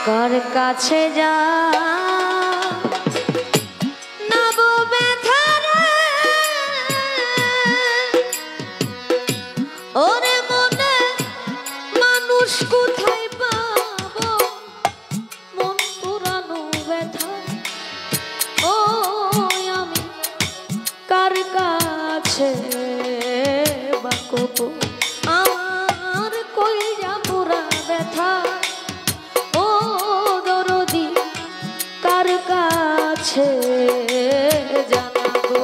কার কাছে যা ওরে মনে মানুষ কোথায় পাবো মন পুরানো ব্যথা ও আমি কার কাছে বাকবো আমার কইরা পুরা ব্যথা ও দরদি কার কাছে জানাবো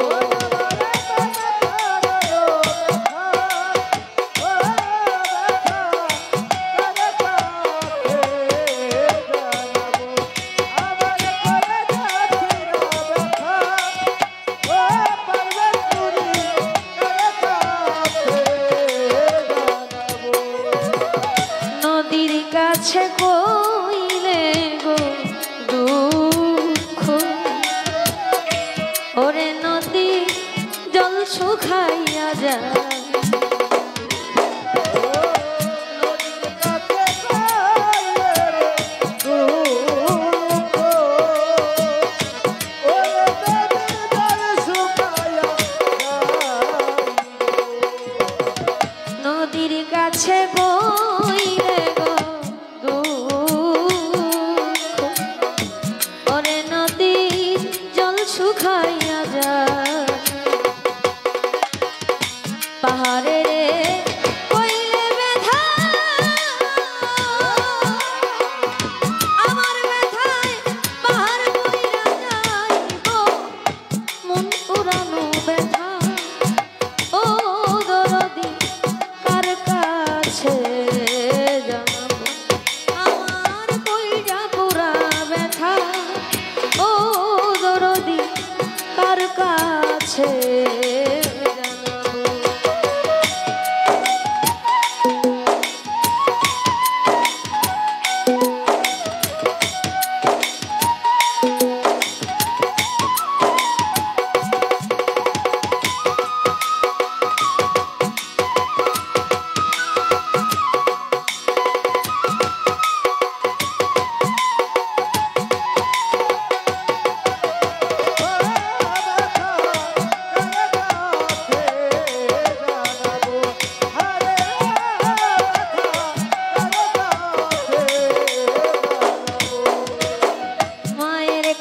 কাছে কইলে গো দুঃখ ওরে নদী জল শুকাইয়া যায় নদীর কাছে কইলে গো ওরে নদী জল শুকাইয়া যায় পাহাড়ে রে কইলে ব্যথা আমার ব্যথায় পাহাড় বইরা যাইব মন পুরানো ব্যথা ও দরদি কার কাছে জানাবো আমার কইরা পুরা ব্যথা ও দরদি কার কাছে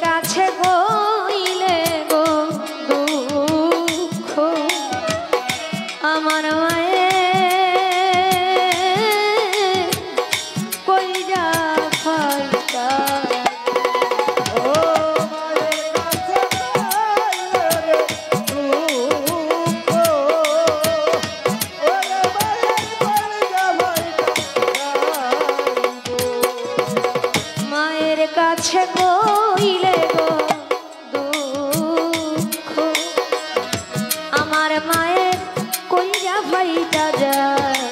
কাছে কইলে গো দুঃখ আমার মায়ে কইরা ফাইটা ও মায়ের কাছে কইলে রে দুঃখ ওরে মায়ের কাছে কইলে গো দুঃখ আমার মায়ের কইরা ভাইটা যায়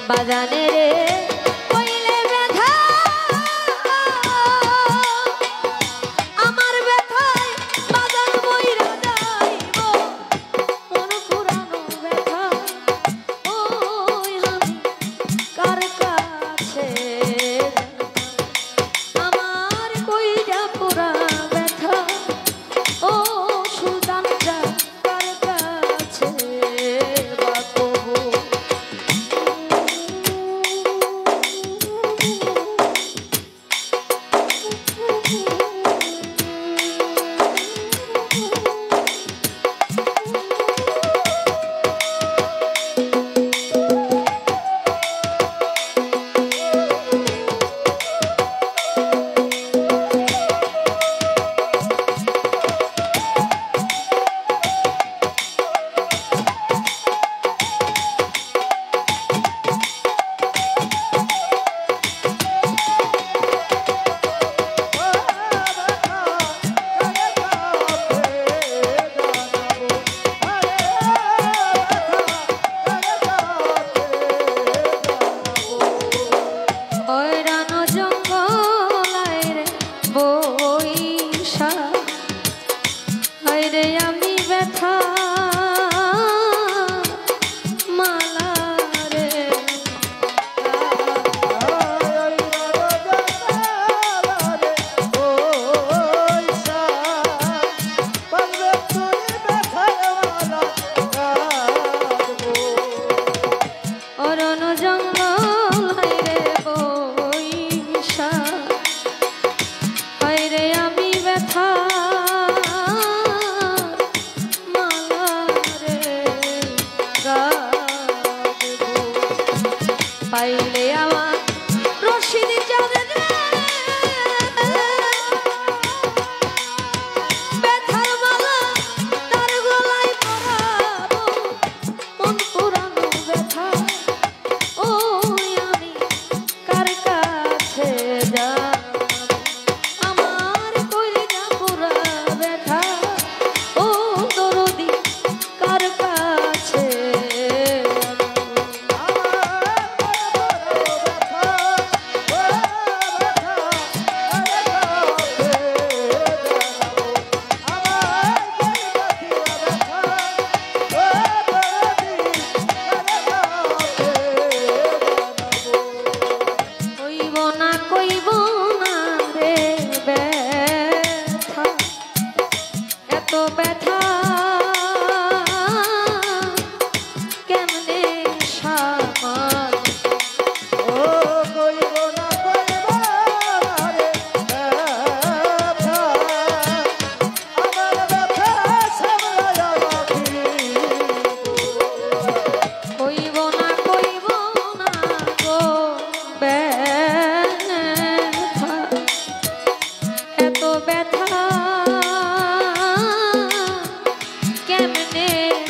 বাজানে রে কইলে ব্যথা আমার ব্যথায় বাজান বইরা যাইব মন পুরানো ব্যথা ও আমি কার কাছে আমার কইরা পুরা ব্যথা ও সুলতান কার কাছে বাকবো পাইলে আমার রশিদ চাঁদের ব্যথার মালা তার গলায় পরাবো মন পুরানো ব্যথা ও আমি কার কাছে যাব আমার কইরা পুরা ব্যথা ও দরদি কার কাছে কইব না রে ব্যথা এত ব্যথা কেমনে সামাল ও কইব না রে ব্যথা আমার ব্যথা সামলায়া রাখি কইব না গো ব্যথা এত ব্যথা কেমনে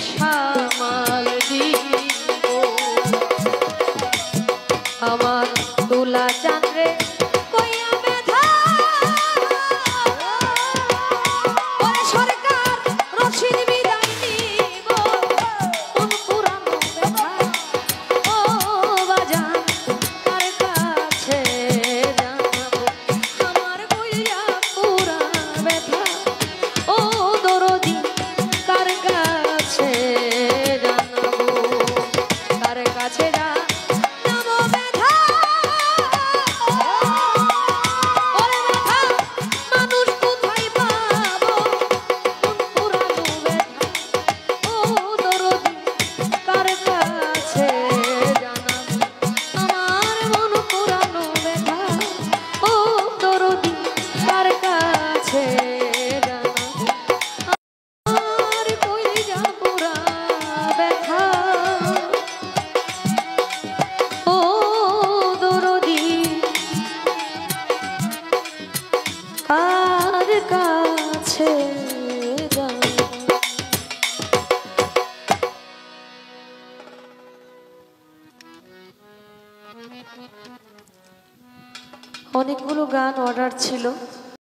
সামাল দিব আমার তুলা চাঁদরে কইয়া ব্যথা ওরে সরকার রশিদ বিদায় নিব কোন পুরানো ব্যথা ও বাজান কার কাছে জানাবো আমার কইয়া পুরা ব্যথা ও দরদি কার কাছে জানাবো কার কাছে জানাবো ব্যথা ওরে ব্যথা মানুষ কোথায় পাবো কোন পুরানো ব্যথা ও দরদি কার কাছে জানাবো আমার মন পুরানো ব্যথা ও দরদি কার কাছে জানাবো আর কইরা পুরা ব্যথা ও দরদি কার কাছে জানাবো অনেকগুলো গান অর্ডার ছিল।